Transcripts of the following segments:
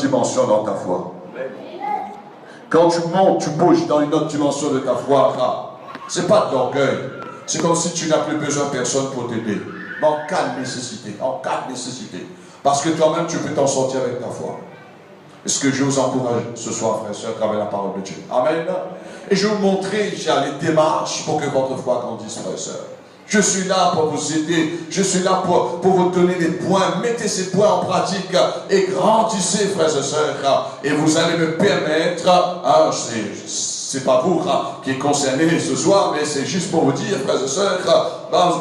dimension dans ta foi. Quand tu montes, tu bouges dans une autre dimension de ta foi, ce n'est pas de l'orgueil. C'est comme si tu n'as plus besoin de personne pour t'aider. Mais en cas de nécessité, en cas de nécessité. Parce que toi-même, tu peux t'en sortir avec ta foi. Est-ce que je vous encourage ce soir, frères et sœurs, à travers la parole de Dieu? Amen. Et je vais vous montrer les démarches pour que votre foi grandisse, frères et sœurs. Je suis là pour vous aider. Je suis là pour vous donner des points. Mettez ces points en pratique et grandissez, frères et sœurs. Et vous allez me permettre, c'est pas vous qui êtes concernés ce soir, mais c'est juste pour vous dire, frères et sœurs,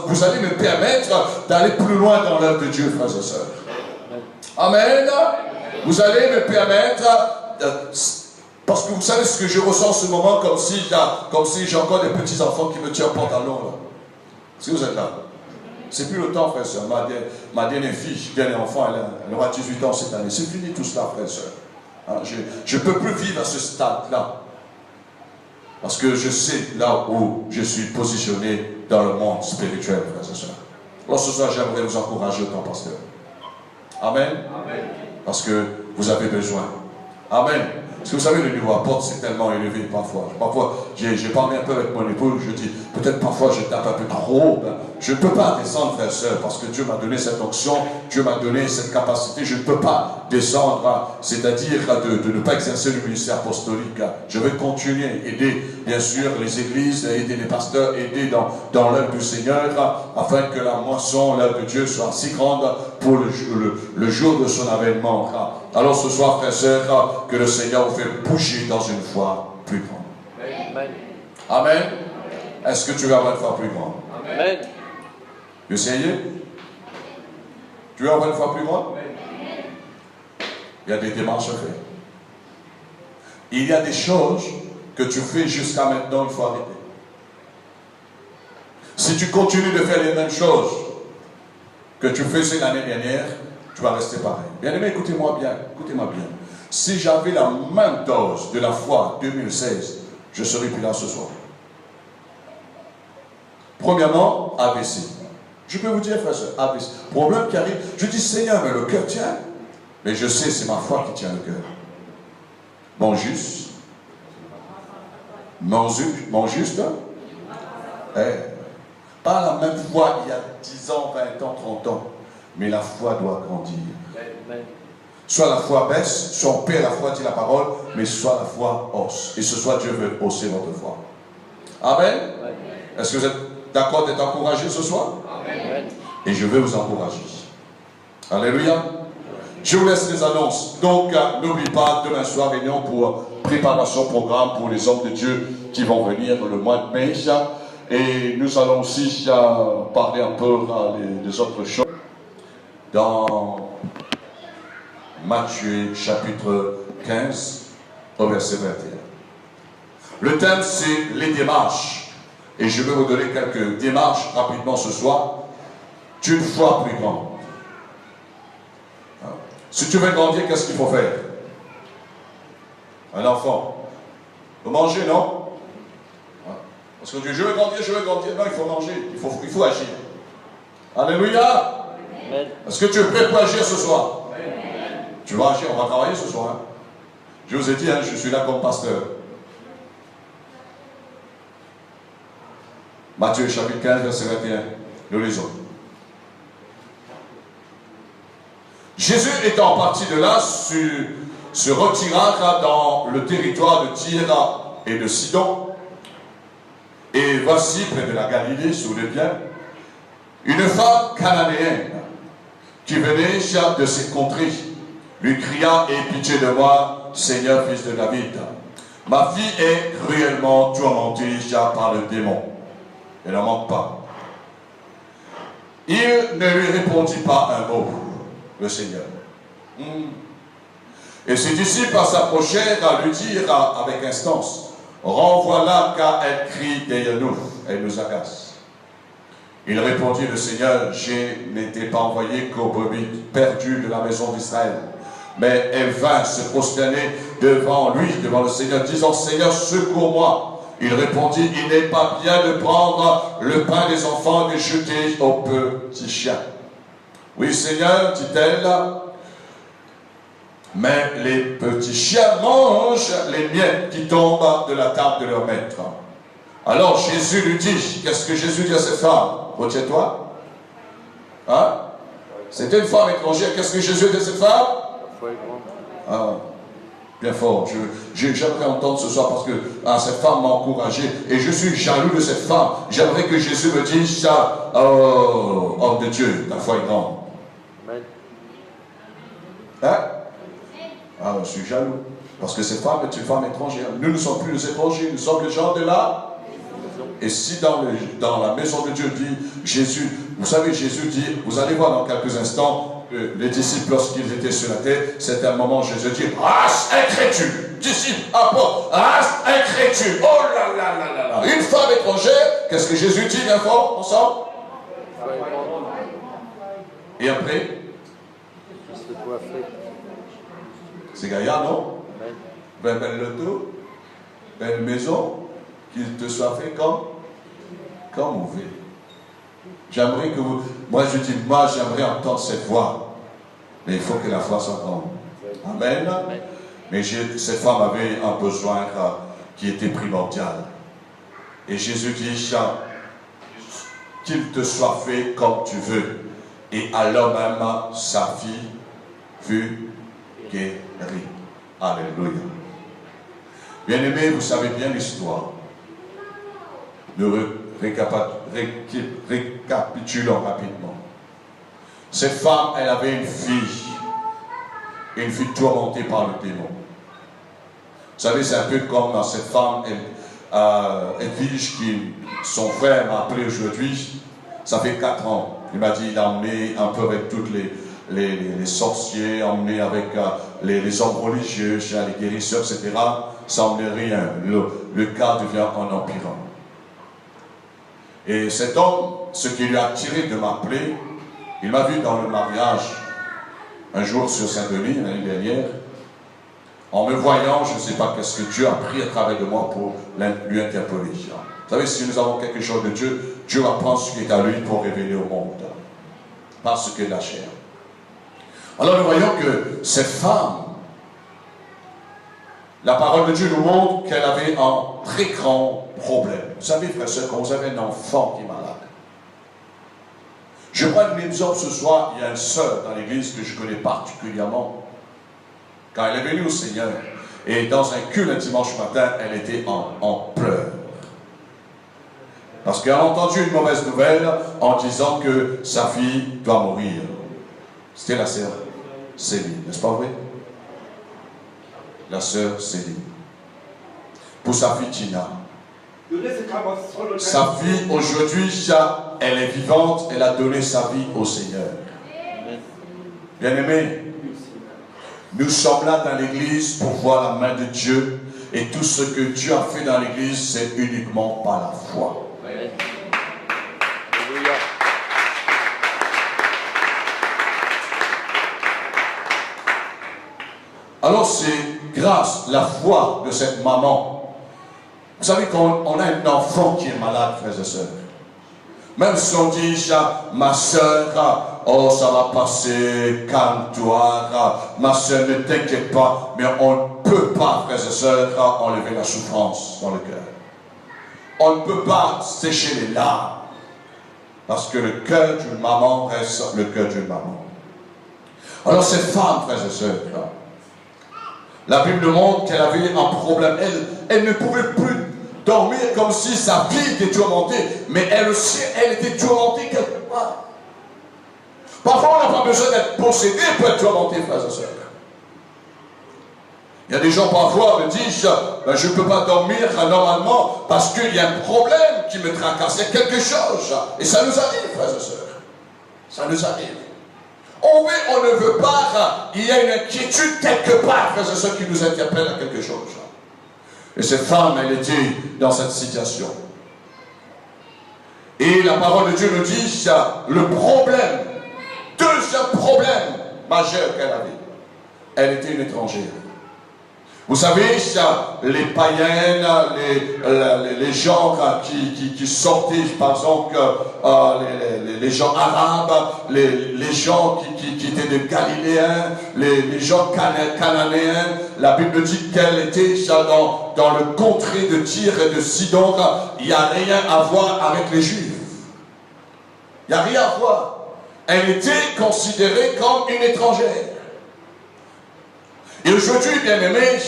vous allez me permettre d'aller plus loin dans l'œuvre de Dieu, frères et sœurs. Amen. Vous allez me permettre, parce que vous savez ce que je ressens en ce moment, comme si j'ai encore des petits enfants qui me tirent au pantalon. Là. Est-ce que vous êtes là? C'est plus le temps, frère et sœur. Ma dernière fille, dernier enfant, elle aura 18 ans cette année. C'est fini tout cela, frère et sœur. Je ne peux plus vivre à ce stade-là. Parce que je sais là où je suis positionné dans le monde spirituel, frères et sœurs. Alors ce soir, j'aimerais vous encourager autant, pasteur. Amen. Amen. Parce que vous avez besoin. Amen. Parce que vous savez, le niveau à porte, c'est tellement élevé parfois. Parfois, j'ai parlé un peu avec mon épouse, je dis, peut-être parfois je tape un peu trop. Je ne peux pas descendre, frère et sœur, parce que Dieu m'a donné cette onction, Dieu m'a donné cette capacité. Je ne peux pas descendre, c'est-à-dire de ne pas exercer le ministère apostolique. Je vais continuer, aider, bien sûr, les églises, aider les pasteurs, aider dans l'œuvre du Seigneur, afin que la moisson, l'œuvre de Dieu soit si grande pour le jour de son avènement. Alors ce soir, frères et sœurs, que le Seigneur vous fait bouger dans une foi plus grande. Amen. Amen. Est-ce que tu veux avoir une foi plus grande? Amen. Tu essayez? Tu veux avoir une foi plus grande? Amen. Il y a des démarches à faire. Il y a des choses que tu fais jusqu'à maintenant, il faut arrêter. Si tu continues de faire les mêmes choses que tu faisais l'année dernière, tu vas rester pareil. Bien-aimé, écoutez-moi bien, écoutez-moi bien. Si j'avais la même dose de la foi 2016, je ne serais plus là ce soir. Premièrement, AVC. Je peux vous dire, frère, AVC. Problème qui arrive, je dis, Seigneur, mais le cœur tient. Mais je sais, c'est ma foi qui tient le cœur. Mon juste. Mon juste. Pas la même foi il y a 10 ans, 20 ans, 30 ans. Mais la foi doit grandir. Soit la foi baisse, soit on perd la foi, dit la parole, mais soit la foi hausse. Et ce soit Dieu veut hausser votre foi. Amen. Est-ce que vous êtes d'accord d'être encouragé ce soir? Amen. Et je vais vous encourager. Alléluia. Je vous laisse les annonces. Donc, n'oublie pas, demain soir, réunion pour préparation programme pour les hommes de Dieu qui vont venir le mois de mai. Et nous allons aussi parler un peu des autres choses. Dans Matthieu chapitre 15 au verset 21. Le thème c'est les démarches. Et je vais vous donner quelques démarches rapidement ce soir d'une foi plus grande. Si tu veux grandir, qu'est-ce qu'il faut faire? Un enfant. Il faut manger, non? Parce que je veux grandir, non, il faut manger, il faut agir. Alléluia! Est-ce que tu es prêt pour agir ce soir? Amen. Tu vas agir, on va travailler ce soir. Hein? Je vous ai dit, je suis là comme pasteur. Matthieu chapitre 15, verset 21. Nous lisons. Jésus étant parti de là, se retira dans le territoire de Tyr et de Sidon. Et voici, près de la Galilée, sous les biens, une femme cananéenne qui venait de ces contrées, lui cria, aie pitié de moi, Seigneur, fils de David. Ma fille est cruellement tourmentée par le démon. Elle n'en manque pas. Il ne lui répondit pas un mot, le Seigneur. Et ses disciples s'approchèrent à lui dire avec instance, renvoie-la car elle crie derrière nous, elle nous agace. Il répondit, le Seigneur, je n'étais pas envoyé qu'aux brebis perdues de la maison d'Israël. Mais elle vint se prosterner devant lui, devant le Seigneur, disant, Seigneur, secours-moi. Il répondit, il n'est pas bien de prendre le pain des enfants et de jeter aux petits chiens. Oui, Seigneur, dit-elle, Mais les petits chiens mangent les miettes qui tombent de la table de leur maître. Alors Jésus lui dit, qu'est-ce que Jésus dit à cette femme? Retiens-toi. Hein? C'était une femme étrangère. Qu'est-ce que Jésus dit à cette femme? Ah, bien fort. J'aimerais entendre ce soir parce que cette femme m'a encouragé et je suis jaloux de cette femme. J'aimerais que Jésus me dise ça. Oh, homme de Dieu, ta foi est grande. Hein? Ah, je suis jaloux. Parce que cette femme est une femme étrangère. Nous ne sommes plus les étrangers, nous sommes les gens de là. Et si dans la maison de Dieu dit, Jésus, vous savez, Jésus dit, vous allez voir dans quelques instants, les disciples, lorsqu'ils étaient sur la terre, c'était un moment où Jésus dit, race incrédule, disciples, apôtres, race incrédule, oh là là là là là. Une femme étrangère, qu'est-ce que Jésus dit, bien fort, ensemble? Et après? C'est Gaïa, non? Belle loto, belle maison, qu'il te soit fait comme vous voulez. J'aimerais que vous... Moi, je dis, moi, j'aimerais entendre cette voix. Mais il faut que la foi s'entende. Amen. Mais cette femme avait un besoin qui était primordial. Et Jésus dit, qu'il te soit fait comme tu veux. Et alors même, sa fille fut guérie. Alléluia. Bien-aimés, vous savez bien l'histoire. Nous récapitulons rapidement. Cette femme, elle avait une fille tourmentée par le démon. Vous savez, c'est un peu comme cette femme, Edwige, qui son frère m'a appelé aujourd'hui. Ça fait 4 ans. Il m'a dit, il a emmené un peu avec toutes les sorciers, emmené avec les hommes religieux, les guérisseurs, etc. Ça n'emmenait rien. Le cas devient en empirant. Et cet homme, ce qui lui a attiré de m'appeler, il m'a vu dans le mariage, un jour sur Saint-Denis, l'année dernière. En me voyant, je ne sais pas qu'est-ce que Dieu a pris à travers de moi pour lui interpeller. Vous savez, si nous avons quelque chose de Dieu, Dieu va prendre ce qui est à lui pour révéler au monde. Parce que la chair. Alors nous voyons que cette femme, la parole de Dieu nous montre qu'elle avait un très grand problème. Vous savez, frères et sœurs, quand vous avez un enfant qui est malade, je prends un exemple ce soir, il y a une sœur dans l'église que je connais particulièrement. Quand elle est venue au Seigneur, et dans un culte un dimanche matin, elle était en pleurs. Parce qu'elle a entendu une mauvaise nouvelle en disant que sa fille doit mourir. C'était la sœur Céline, n'est-ce pas vrai? La sœur Céline. Pour sa fille Tina. Sa fille, aujourd'hui, elle est vivante, elle a donné sa vie au Seigneur. Bien-aimés, nous sommes là dans l'église pour voir la main de Dieu. Et tout ce que Dieu a fait dans l'église, c'est uniquement par la foi. Alors c'est grâce à la foi de cette maman. Vous savez qu'on a un enfant qui est malade, frères et sœurs. Même si on dit, ma soeur, oh ça va passer, calme-toi, ma soeur ne t'inquiète pas, mais on ne peut pas, frères et sœurs, enlever la souffrance dans le cœur. On ne peut pas sécher les larmes, parce que le cœur d'une maman reste le cœur d'une maman. Alors cette femme, frères et sœurs, la Bible montre qu'elle avait un problème. Elle ne pouvait plus dormir comme si sa vie était tourmentée. Mais elle aussi, elle était tourmentée quelque part. Parfois, on n'a pas besoin d'être possédé pour être tourmenté, frères et sœurs. Il y a des gens parfois me disent, ben, je ne peux pas dormir normalement parce qu'il y a un problème qui me tracasse. Il y a quelque chose. Et ça nous arrive, frères et sœurs. Ça nous arrive. On veut, on ne veut pas, il y a une inquiétude quelque part, frères et sœurs, qui nous interpelle à quelque chose. Et cette femme, elle était dans cette situation. Et la parole de Dieu nous dit, le problème, deuxième problème majeur qu'elle avait, elle était une étrangère. Vous savez, les païennes, les gens qui sortaient, par exemple, les gens arabes, les gens qui étaient des Galiléens, les gens cananéens, la Bible dit qu'elle était dans le contrée de Tyr et de Sidon. Il n'y a rien à voir avec les Juifs. Il n'y a rien à voir. Elle était considérée comme une étrangère. Et aujourd'hui, bien-aimés,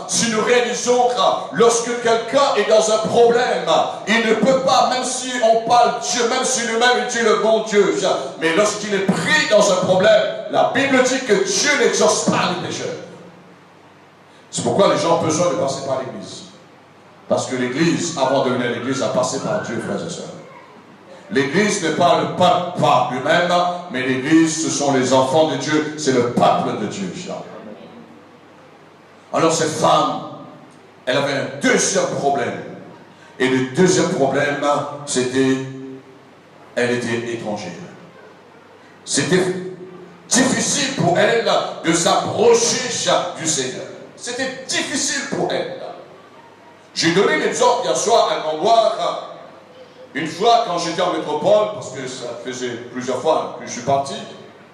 si nous réalisons que lorsque quelqu'un est dans un problème, il ne peut pas, même si on parle Dieu, même si lui-même il dit le bon Dieu, mais lorsqu'il est pris dans un problème, la Bible dit que Dieu n'exauce pas les pécheurs. C'est pourquoi les gens ont besoin de passer par l'Église. Parce que l'Église, avant de venir à l'Église, a passé par Dieu, frères et sœurs. L'Église n'est pas le pape par lui-même, mais l'Église, ce sont les enfants de Dieu, c'est le peuple de Dieu. Alors cette femme, elle avait un deuxième problème. Et le deuxième problème, c'était, elle était étrangère. C'était difficile pour elle de s'approcher du Seigneur. C'était difficile pour elle. J'ai donné l'exemple hier soir à un endroit, une fois quand j'étais en métropole, parce que ça faisait plusieurs fois que je suis parti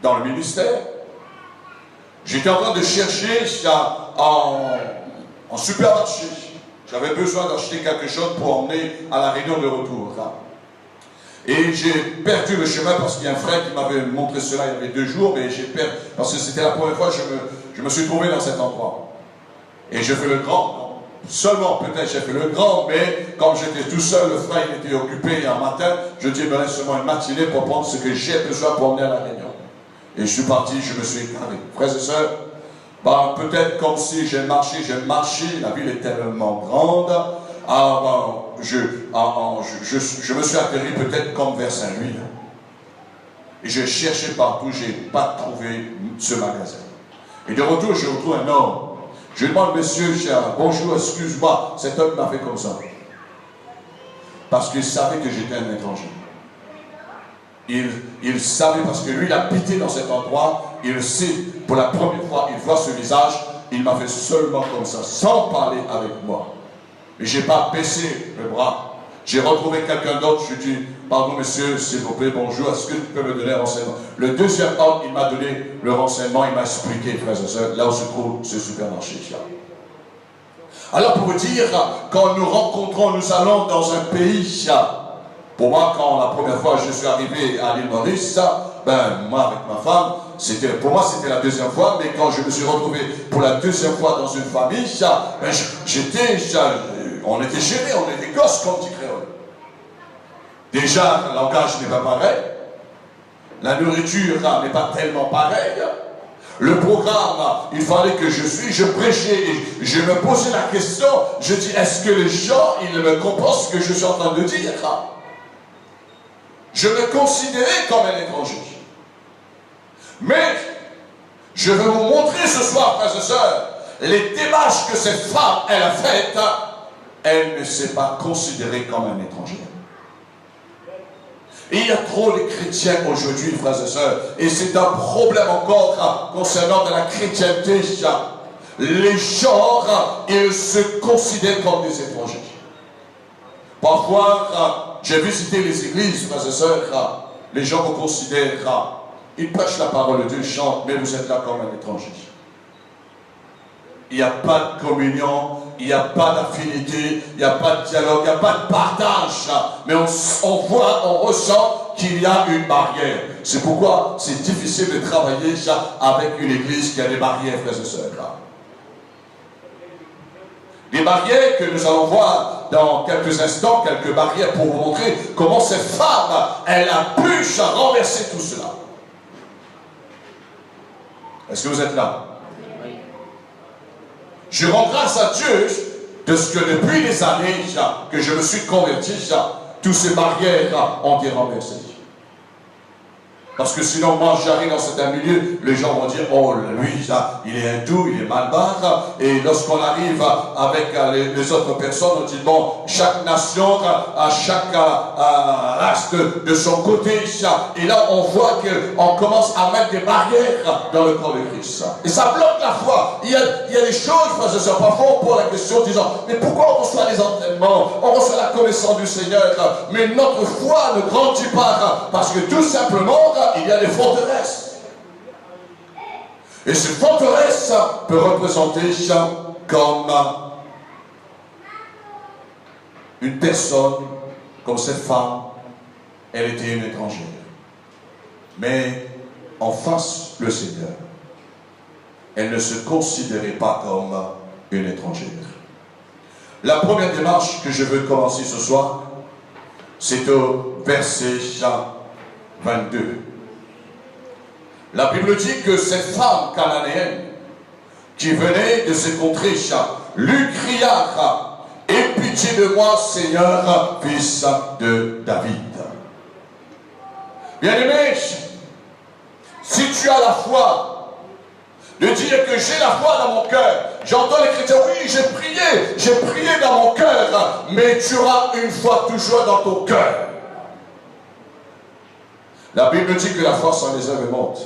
dans le ministère, j'étais en train de chercher en supermarché. J'avais besoin d'acheter quelque chose pour emmener à la réunion de retour. Et j'ai perdu le chemin parce qu'il y a un frère qui m'avait montré cela il y avait 2 jours, mais j'ai perdu, parce que c'était la première fois que je me suis trouvé dans cet endroit. Et j'ai fait le grand, seulement peut-être j'ai fait le grand, mais comme j'étais tout seul, le frère il était occupé un matin, je dis, ben, seulement une matinée pour prendre ce que j'ai besoin pour emmener à la réunion. Et je suis parti, je me suis égaré. Frères et sœurs, ben, peut-être comme si j'ai marché, la ville est tellement grande, je me suis atterri peut-être comme vers Saint-Louis. Et j'ai cherché partout, je n'ai pas trouvé ce magasin. Et de retour, je retrouve un homme. Je demande, monsieur, bonjour, excuse-moi, cet homme m'a fait comme ça. Parce qu'il savait que j'étais un étranger. Il savait, parce que lui, il a habité dans cet endroit, il sait, pour la première fois, il voit ce visage, il m'a fait seulement comme ça, sans parler avec moi. Et je n'ai pas baissé le bras. J'ai retrouvé quelqu'un d'autre, je lui ai dit, pardon monsieur, s'il vous plaît, bonjour, est-ce que tu peux me donner un renseignement? Le deuxième homme, il m'a donné le renseignement, il m'a expliqué, frères et sœurs, là où se trouve ce supermarché. Alors pour vous dire, quand nous rencontrons, nous allons dans un pays, pour moi, quand la première fois je suis arrivé à l'île Maurice, ben moi avec ma femme, pour moi c'était la deuxième fois, mais quand je me suis retrouvé pour la deuxième fois dans une famille, ben, on était gênés, on était gosses comme dit créole. Déjà, le langage n'est pas pareil, la nourriture n'est pas tellement pareille. Le programme, il fallait que je prêchais et je me posais la question, je dis, est-ce que les gens, ils me comprennent ce que je suis en train de dire? Je me considérais comme un étranger. Mais, je vais vous montrer ce soir, frères et sœurs, les démarches que cette femme, elle a faites, elle ne s'est pas considérée comme un étranger. Et il y a trop de chrétiens aujourd'hui, frères et sœurs, et c'est un problème encore concernant de la chrétienté. Les gens, ils se considèrent comme des étrangers. Parfois, j'ai visité les églises, frères et sœurs, les gens vous considèrent, ils prêchent la parole de Dieu, ils chantent, mais vous êtes là comme un étranger. Il n'y a pas de communion, il n'y a pas d'affinité, il n'y a pas de dialogue, il n'y a pas de partage. Mais on voit, on ressent qu'il y a une barrière. C'est pourquoi c'est difficile de travailler avec une église qui a des barrières, frères et sœurs. Des barrières que nous allons voir dans quelques instants, quelques barrières pour vous montrer comment cette femme, elle a pu renverser tout cela. Est-ce que vous êtes là? Je rends grâce à Dieu de ce que depuis des années que je me suis converti, toutes ces barrières ont été renversées. Parce que sinon, moi, j'arrive dans certains milieux, les gens vont dire, oh, lui, ça, il est hindou, il est malbar. Et lorsqu'on arrive avec les autres personnes, on dit, bon, chaque nation a chaque race de son côté. Et là, on voit qu'on commence à mettre des barrières dans le corps de Christ. Et ça bloque la foi. Il y a des choses, frères et sœurs, parfois on pose la question en disant, mais pourquoi on reçoit les entraînements, on reçoit la connaissance du Seigneur, mais notre foi ne grandit pas, parce que tout simplement, il y a des forteresses. Et ces forteresses peuvent représenter comme une personne, comme cette femme, elle était une étrangère. Mais en face le Seigneur, elle ne se considérait pas comme une étrangère. La première démarche que je veux commencer ce soir, c'est au verset 22. La Bible dit que cette femme cananéenne qui venait de ces contrées lui cria, « Aie pitié de moi, Seigneur, fils de David. » Bien-aimé, si tu as la foi de dire que j'ai la foi dans mon cœur, j'entends les chrétiens, oui, j'ai prié dans mon cœur, mais tu auras une foi toujours dans ton cœur. La Bible dit que la foi sans les œuvres monte.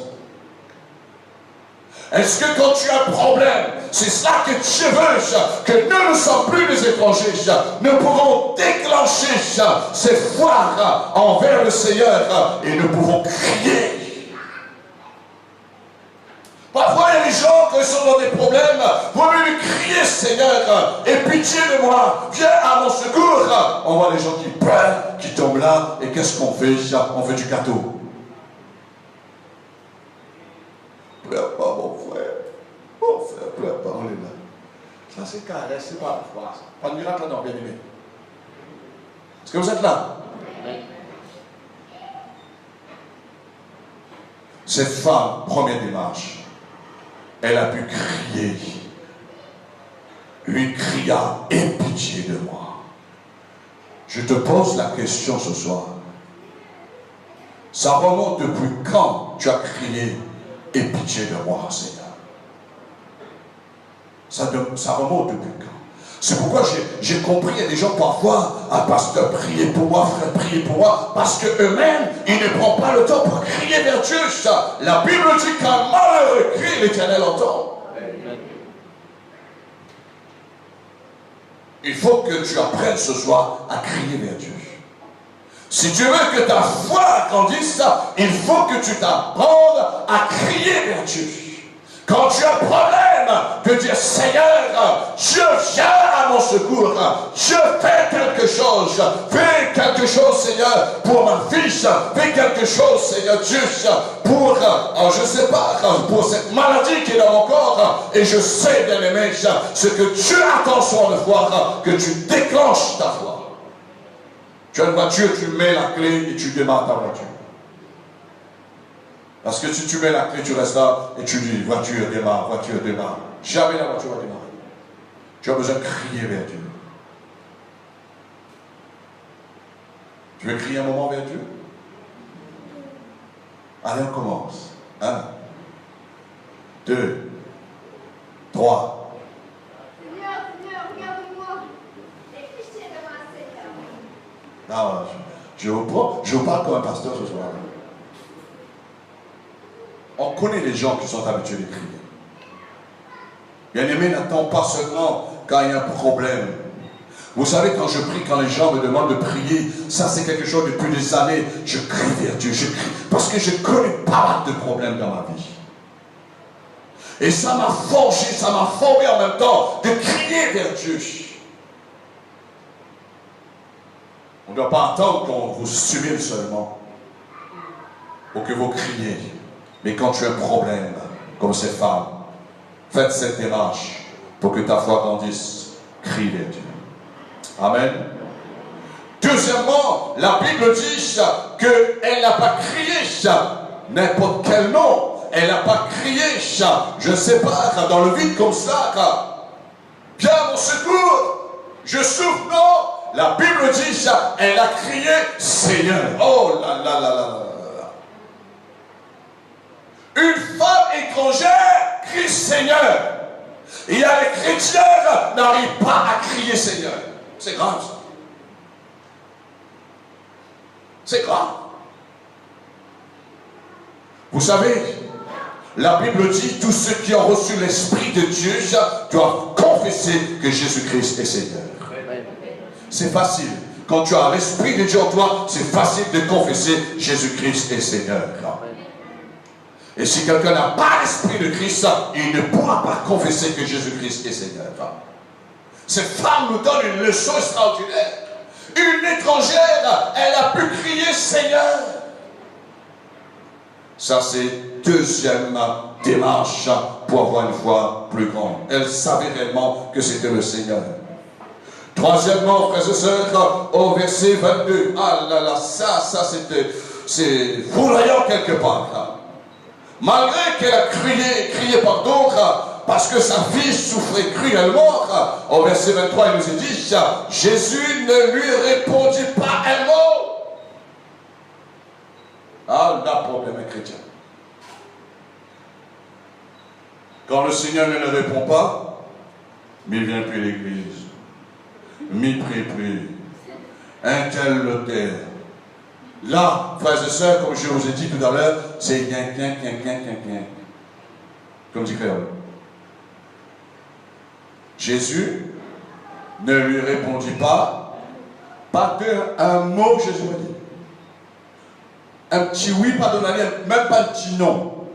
Est-ce que quand tu as un problème, c'est cela que Dieu veut, que nous ne sommes plus des étrangers, nous pouvons déclencher ces foi envers le Seigneur et nous pouvons crier. Parfois il y a des gens qui sont dans des problèmes, vous voulez lui crier, Seigneur, aie pitié de moi, viens à mon secours. On voit les gens qui pleurent, qui tombent là, et qu'est-ce qu'on fait? On fait du gâteau. Pleure pas, mon frère. Mon frère, pleure pas, on est là. Ça, c'est caresse, c'est pas la foi. Pas de miracle, non, bien aimé. Est-ce que vous êtes là? Oui. Cette femme, première démarche, elle a pu crier. Lui cria, aie pitié de moi. Je te pose la question ce soir. Ça remonte depuis quand tu as crié? Aie pitié de moi, Seigneur. Ça remonte depuis quand? C'est pourquoi j'ai compris, il y a des gens parfois, ah pasteur, priez pour moi, frère, priez pour moi, parce qu'eux-mêmes, ils ne prennent pas le temps pour crier vers Dieu. La Bible dit qu'un malheureux crie, l'Éternel entend. Il faut que tu apprennes ce soir à crier vers Dieu. Si tu veux que ta foi grandisse, il faut que tu t'apprennes à crier vers Dieu. Quand tu as un problème, de dire Seigneur, Dieu viens à mon secours, Dieu fais quelque chose, Seigneur, pour ma fille, fais quelque chose, Seigneur Dieu, pour, je ne sais pas, pour cette maladie qui est dans mon corps, et je sais, bien aimé, ce que Dieu attend sur le foi, que tu déclenches ta foi. Tu as une voiture, tu mets la clé et tu démarres ta voiture. Parce que si tu mets la clé, tu restes là et tu dis, voiture démarre, jamais la voiture va démarrer. Tu as besoin de crier vers Dieu. Tu veux crier un moment vers Dieu? Allez, on commence. 1, 2, 3. Seigneur, regarde-moi. Et pitié de moi, Seigneur. Non, je vous parle comme un pasteur ce soir. On connaît les gens qui sont habitués de crier. Bien-aimé, n'attends pas seulement quand il y a un problème. Vous savez, quand je prie, quand les gens me demandent de prier, ça c'est quelque chose depuis des années. Je crie vers Dieu, je crie. Parce que je connais pas mal de problèmes dans ma vie. Et ça m'a forgé, ça m'a formé en même temps de crier vers Dieu. On ne doit pas attendre qu'on vous stimule seulement pour que vous criez. Mais quand tu as un problème, comme cette femme, faites cette démarche pour que ta foi grandisse. Crie vers Dieu. Amen. Deuxièmement, la Bible dit qu'elle n'a pas crié n'importe quel nom. Elle n'a pas crié, je ne sais pas, dans le vide comme ça. Viens à mon secours, je souffre, non. La Bible dit, elle a crié Seigneur. Oh là là là là là. Une femme étrangère crie Seigneur. Et les chrétiens n'arrivent pas à crier Seigneur. C'est grave ça. C'est grave. Vous savez, la Bible dit, tous ceux qui ont reçu l'Esprit de Dieu doivent confesser que Jésus-Christ est Seigneur. C'est facile. Quand tu as l'Esprit de Dieu en toi, c'est facile de confesser Jésus-Christ est Seigneur. Et si quelqu'un n'a pas l'Esprit de Christ, il ne pourra pas confesser que Jésus-Christ est Seigneur. Cette femme nous donne une leçon extraordinaire. Une étrangère, elle a pu crier Seigneur. Ça, c'est deuxième démarche pour avoir une foi plus grande. Elle savait réellement que c'était le Seigneur. Troisièmement, frères et sœurs, au verset 22. Ah là là, c'est foudroyant quelque part. Malgré qu'elle a crié par d'autres, parce que sa fille souffrait cruellement, au verset 23, il nous est dit, Jésus ne lui répondit pas un mot. Ah, là, problème chrétien. Quand le Seigneur ne le répond pas, mais il ne vient plus à l'église. Mi prie plus. Un tel notaire. Là, frères et sœurs, comme je vous ai dit tout à l'heure, c'est quin. Comme dit créole. Jésus ne lui répondit pas un mot, Jésus m'a dit. Un petit oui, pas de manière, même pas un petit non.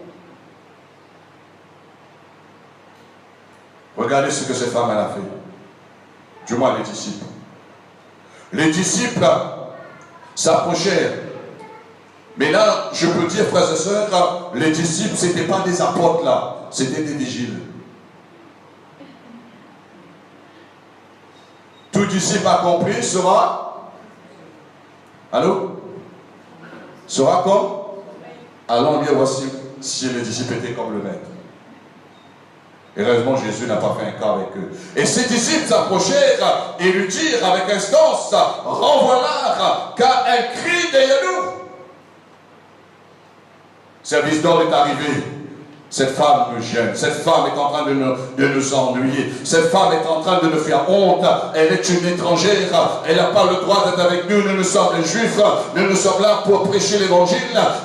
Regardez ce que cette femme elle a fait. Du moins les disciples. Les disciples s'approchèrent. Mais là, je peux dire, frères et sœurs, les disciples, ce n'étaient pas des apôtres là, c'était des vigiles. Tout disciple accompli sera. Allô? Sera comme? Allons bien voici si les disciples étaient comme le maître. Heureusement, Jésus n'a pas fait un cas avec eux. Et ses disciples s'approchèrent et lui dirent avec instance, renvoie-la, car elle crie derrière nous. Service d'ordre est arrivé. Cette femme me gêne. Cette femme est en train de nous ennuyer. Cette femme est en train de nous faire honte. Elle est une étrangère. Elle n'a pas le droit d'être avec nous. Nous sommes les Juifs. Nous sommes là pour prêcher l'évangile.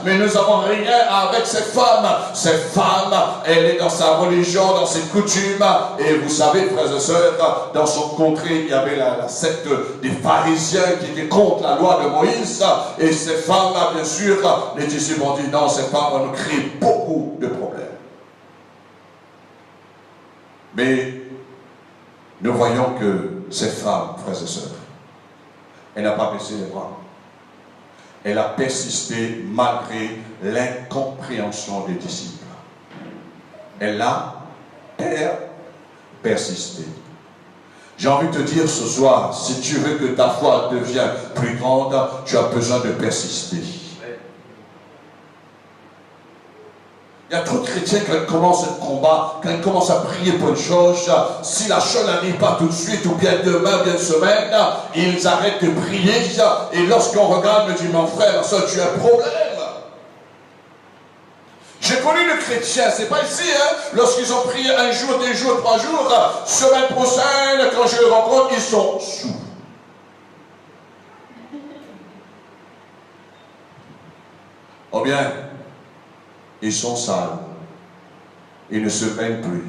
Mais nous n'avons rien avec cette femme. Cette femme, elle est dans sa religion, dans ses coutumes. Et vous savez, frères et sœurs, dans son contrée, il y avait la secte des pharisiens qui étaient contre la loi de Moïse. Et cette femme, bien sûr, les disciples ont dit non, cette femme va nous créer beaucoup de problèmes. Mais nous voyons que cette femme, frères et sœurs, elle n'a pas baissé les bras. Elle a persisté malgré l'incompréhension des disciples. Elle a persisté. J'ai envie de te dire ce soir, si tu veux que ta foi devienne plus grande, tu as besoin de persister. Il y a trop de chrétiens quand ils commencent le combat, quand ils commencent à prier pour une chose, si la chose n'arrive pas tout de suite, ou bien demain, bien semaine, ils arrêtent de prier, et lorsqu'on regarde, me dit, mon frère, ma soeur, tu as un problème. J'ai connu le chrétien, c'est pas ici, lorsqu'ils ont prié un jour, 2 jours, 3 jours, semaine prochaine, quand je les rencontre, ils sont sous. Oh bien, ils sont sales. Ils ne se baignent plus.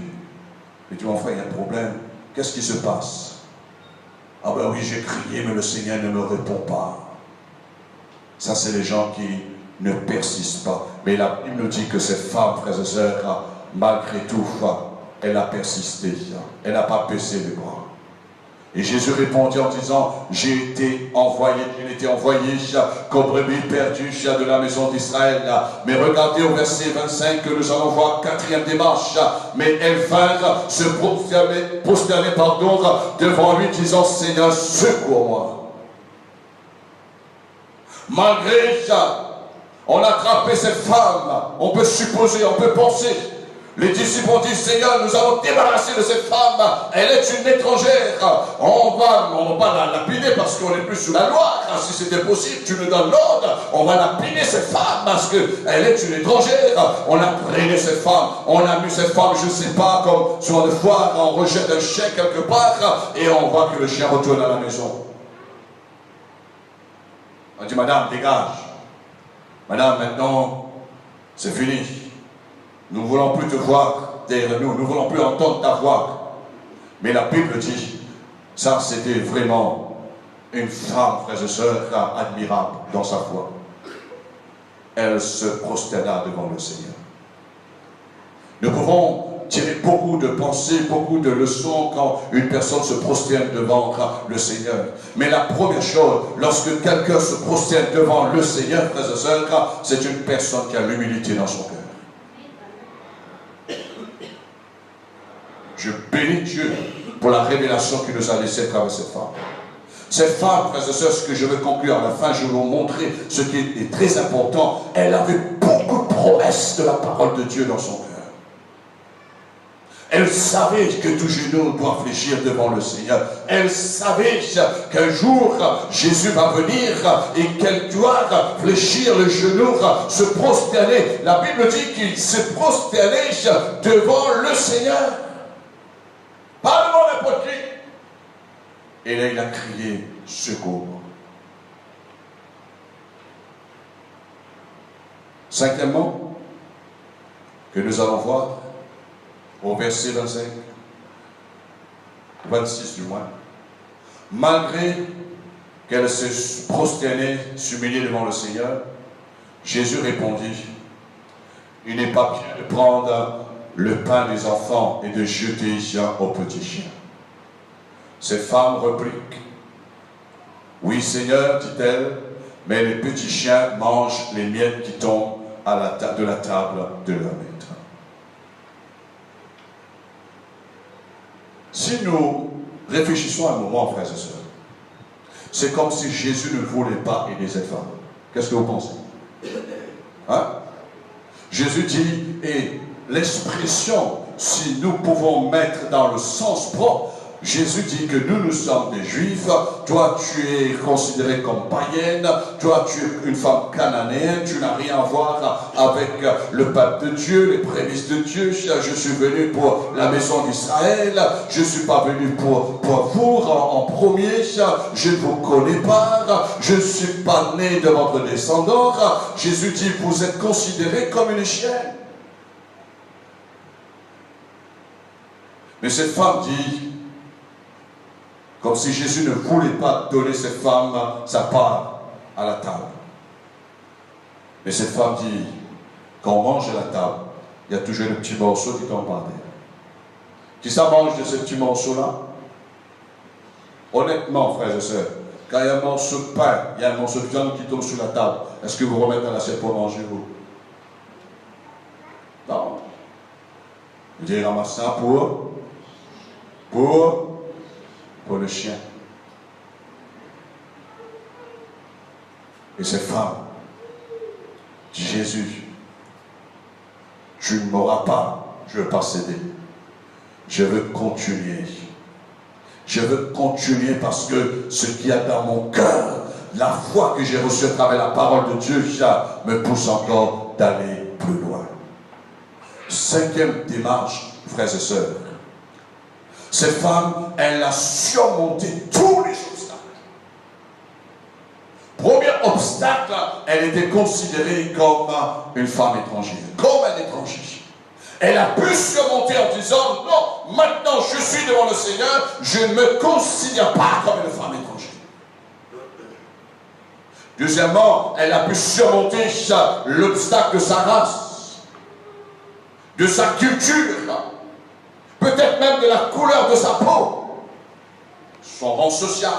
Et tu dis, mon frère, il y a un problème. Qu'est-ce qui se passe? Ah ben oui, j'ai crié, mais le Seigneur ne me répond pas. Ça, c'est les gens qui ne persistent pas. Mais la Bible nous dit que cette femme, frères et sœurs, malgré tout, elle a persisté. Elle n'a pas baissé les bras. Et Jésus répondit en disant, j'ai été envoyé comme brebis perdue de la maison d'Israël. Mais regardez au verset 25 que nous allons voir 4e démarche. Mais elle vint se prosterner devant lui, disant, Seigneur, secours-moi. Malgré ça, on a attrapé cette femme, on peut supposer, on peut penser. Les disciples ont dit, Seigneur, nous allons débarrasser de cette femme. elle est une étrangère. On va pas la lapider parce qu'on n'est plus sous la loi. Si c'était possible, tu nous donnes l'ordre. On va lapider cette femme parce qu'elle est une étrangère. On a traîné cette femme. On a mis cette femme, je ne sais pas, comme sur une foire, on rejette un chien quelque part et on voit que le chien retourne à la maison. On dit, madame, dégage. Madame, maintenant, c'est fini. Nous ne voulons plus te voir derrière nous. Nous ne voulons plus entendre ta voix. Mais la Bible dit, ça c'était vraiment une femme, frères et sœurs, admirable dans sa foi. Elle se prosterna devant le Seigneur. Nous pouvons tirer beaucoup de pensées, beaucoup de leçons quand une personne se prosterne devant le Seigneur. Mais la première chose, lorsque quelqu'un se prosterne devant le Seigneur, frères et sœurs, c'est une personne qui a l'humilité dans son cœur. Je bénis Dieu pour la révélation qu'il nous a laissée à travers cette femme. Cette femme, frères et sœurs, ce que je veux conclure à la fin, je vais vous montrer ce qui est très important. Elle avait beaucoup de promesses de la parole de Dieu dans son cœur. Elle savait que tout genou doit fléchir devant le Seigneur. Elle savait qu'un jour, Jésus va venir et qu'elle doit fléchir le genou, se prosterner. La Bible dit qu'il s'est prosterné devant le Seigneur. Pas devant n'importe qui. Et là, il a crié secours. Cinquièmement, que nous allons voir au verset 25, 26 du moins, malgré qu'elle se prosternait, s'humiliait devant le Seigneur, Jésus répondit, il n'est pas bien de prendre le pain des enfants et de jeter aux petits chiens. Cette femme réplique, oui Seigneur, dit-elle, mais les petits chiens mangent les miettes qui tombent de la table de leur maître. Si nous réfléchissons un moment, frères et sœurs, c'est comme si Jésus ne voulait pas aider cette femme. Qu'est-ce que vous pensez? Hein? Jésus dit, et l'expression, si nous pouvons mettre dans le sens propre, Jésus dit que nous sommes des Juifs, toi tu es considéré comme païenne, toi tu es une femme cananéenne, tu n'as rien à voir avec le peuple de Dieu, les prémices de Dieu. Je suis venu pour la maison d'Israël, je ne suis pas venu pour vous en premier, je ne vous connais pas, je ne suis pas né de votre descendant. Jésus dit, vous êtes considérés comme une chienne. Mais cette femme dit, comme si Jésus ne voulait pas donner cette femme sa part à la table. Mais cette femme dit, quand on mange à la table, il y a toujours le petit morceau qui tombe par terre. Qui ça mange de ce petit morceau-là? Honnêtement, frères et sœurs, quand il y a un morceau de pain, il y a un morceau de viande qui tombe sur la table, est-ce que vous remettez à l'assiette pour manger, vous? Non. Vous dites, ramasse ça pour le chien. Et cette femme dit, Jésus, tu ne m'auras pas, je ne veux pas céder. Je veux continuer. Je veux continuer parce que ce qu'il y a dans mon cœur, la foi que j'ai reçue à travers la parole de Dieu, ça me pousse encore d'aller plus loin. Cinquième démarche, frères et sœurs. Cette femme, elle a surmonté tous les obstacles. Premier obstacle, elle était considérée comme une femme étrangère, comme un étranger. Elle a pu surmonter en disant, non, maintenant je suis devant le Seigneur, je ne me considère pas comme une femme étrangère. Deuxièmement, elle a pu surmonter l'obstacle de sa race, de sa culture, peut-être même de la couleur de sa peau, son rang social,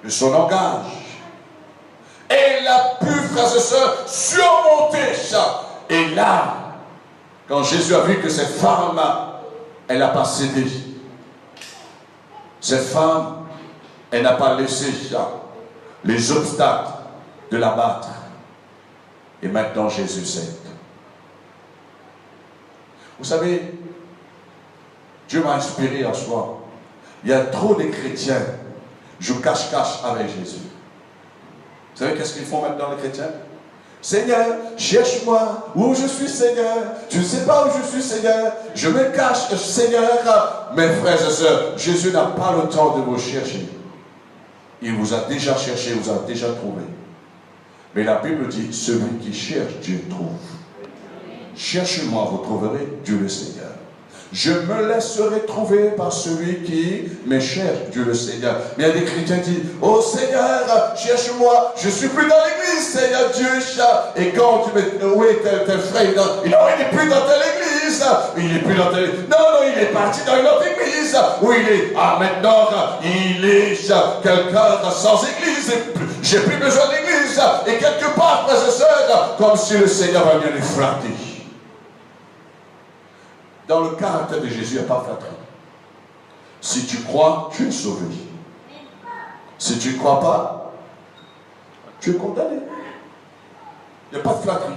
de son langage. Elle a pu, frères et sœurs, surmonter ça. Et là, quand Jésus a vu que cette femme, elle n'a pas cédé. Cette femme, elle n'a pas laissé les obstacles de la battre. Et maintenant, Jésus cède. Vous savez, Dieu m'a inspiré en soi. Il y a trop de chrétiens, je cache-cache avec Jésus. Vous savez qu'est-ce qu'ils font maintenant les chrétiens? Seigneur, cherche-moi, où je suis Seigneur, tu ne sais pas où je suis Seigneur, je me cache Seigneur. Mes frères et sœurs, Jésus n'a pas le temps de vous chercher. Il vous a déjà cherché, vous a déjà trouvé. Mais la Bible dit, celui qui cherche, Dieu trouve. Cherchez-moi, vous trouverez Dieu le Seigneur. Je me laisserai trouver par celui qui me cherche, Dieu le Seigneur. Mais il y a des chrétiens qui disent, oh Seigneur, cherche-moi, je ne suis plus dans l'église, Seigneur Dieu. Et quand tu me dis, où est tel frère? Non, il n'est plus dans telle église. Il n'est plus dans telle église. Non, il est parti dans une autre église. Où il est? Ah, maintenant, il est quelqu'un sans église. J'ai plus besoin d'église. Et quelque part, frères et sœurs, comme si le Seigneur va venir les flatter. Dans le caractère de Jésus, il n'y a pas flatterie. Si tu crois, tu es sauvé. Si tu ne crois pas, tu es condamné. Il n'y a pas de flatterie.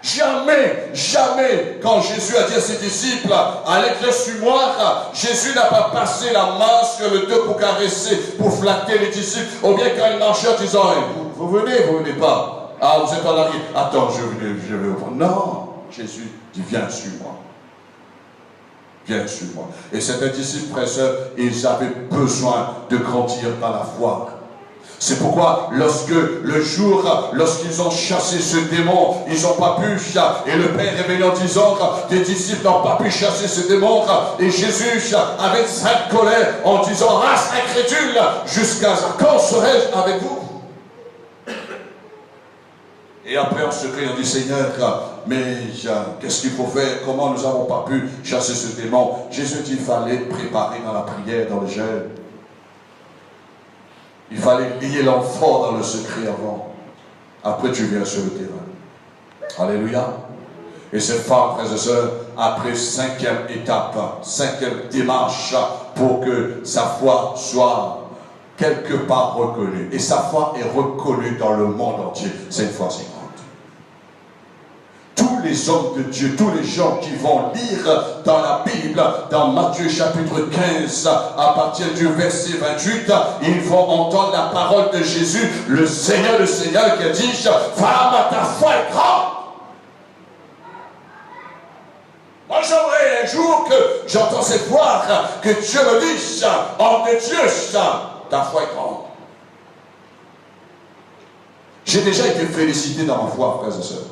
Jamais, jamais, quand Jésus a dit à ses disciples, allez sur-moi, Jésus n'a pas passé la main sur le dos pour caresser, pour flatter les disciples, ou bien quand il marchait en disant, vous venez, vous venez pas. Ah, vous êtes en arrière. Attends, je vais vous prendre. Non. Jésus dit, viens sur moi. Viens sur moi. Et certains disciples, frères et sœurs, ils avaient besoin de grandir dans la foi. C'est pourquoi, lorsqu'ils ont chassé ce démon, ils n'ont pas pu, et le Père est venu en disant, des disciples n'ont pas pu chasser ce démon, et Jésus, avec sa colère, en disant, race incrédule, jusqu'à quand serai-je avec vous? Et après, on se crie, on dit, Seigneur, mais qu'est-ce qu'il faut faire? Comment nous n'avons pas pu chasser ce démon? Jésus dit, il fallait préparer dans la prière, dans le jeûne. Il fallait lier l'enfant dans le secret avant. Après, tu viens sur le terrain. Alléluia. Et cette femme, frères et sœurs, après 5e étape, 5e démarche, pour que sa foi soit quelque part reconnue. Et sa foi est reconnue dans le monde entier. C'est une foi si grande. Tous les hommes de Dieu, tous les gens qui vont lire dans la Bible, dans Matthieu chapitre 15, à partir du verset 28, ils vont entendre la parole de Jésus, le Seigneur qui a dit, femme, ta foi est grande. Moi, j'aimerais un jour que j'entends cette voix, que Dieu me dise, homme de Dieu, ta foi est grande. J'ai déjà été félicité dans ma foi, frères et sœurs,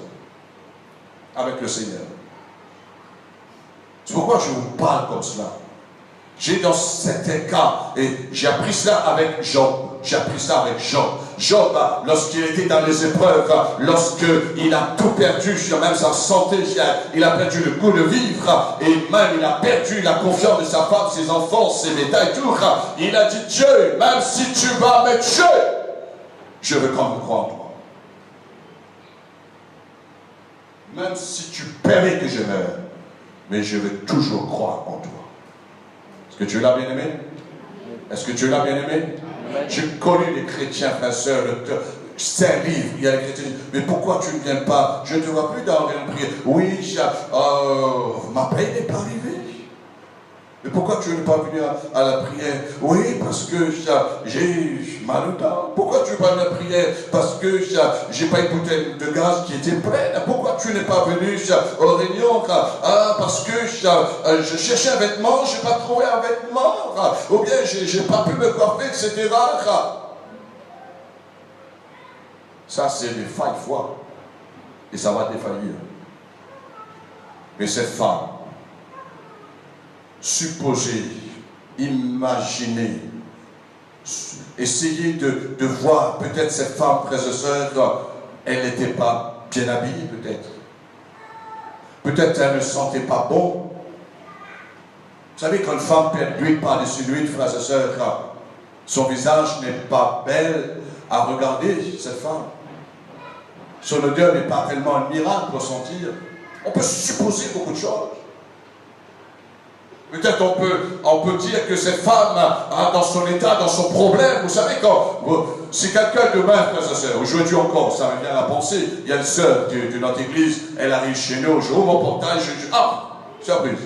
avec le Seigneur. C'est pourquoi je vous parle comme cela. J'ai dans certains cas, et j'ai appris ça avec Job. J'ai appris ça avec Job. Job, lorsqu'il était dans les épreuves, lorsqu'il a tout perdu, même sa santé, il a perdu le goût de vivre, et même il a perdu la confiance de sa femme, ses enfants, ses bétails, tout. Il a dit, Dieu, même si tu vas me tuer, je veux quand même croire en toi. Même si tu permets que je meure, mais je veux toujours croire en toi. Est-ce que Dieu l'a bien aimé? Est-ce que Dieu l'a bien aimé? J'ai connu des chrétiens, frères et sœurs, c'est un livre, il y a des chrétiens qui disent, mais pourquoi tu ne viens pas? Je ne te vois plus dans une prière. Oui, ma paix n'est pas arrivée. Mais pourquoi tu n'es pas venu à la prière? Oui, parce que j'ai mal au temps. Pourquoi tu n'es pas venu à la prière? Parce que j'ai pas une bouteille de gaz qui était pleine. Pourquoi tu n'es pas venu aux réunions? Parce que je cherchais un vêtement, je n'ai pas trouvé un vêtement. Ou bien je n'ai pas pu me coiffer, etc. Ça, c'est des failles de foi. Et ça va défaillir. Mais cette femme, supposer, imaginer, essayer de voir peut-être cette femme, frères et sœurs, elle n'était pas bien habillée peut-être. Peut-être elle ne sentait pas bon. Vous savez, quand une femme perd l'huile par-dessus l'huile, frères et sœurs, son visage n'est pas belle à regarder, cette femme. Son odeur n'est pas tellement un miracle pour sentir. On peut supposer beaucoup de choses. Peut-être on peut dire que cette femme, dans son état, dans son problème, vous savez, si quelqu'un demain, frères et sœurs, aujourd'hui encore, ça me vient à la pensée, il y a une sœur de notre église, elle arrive chez nous, je ouvre mon portail, je dis, ah, surprise,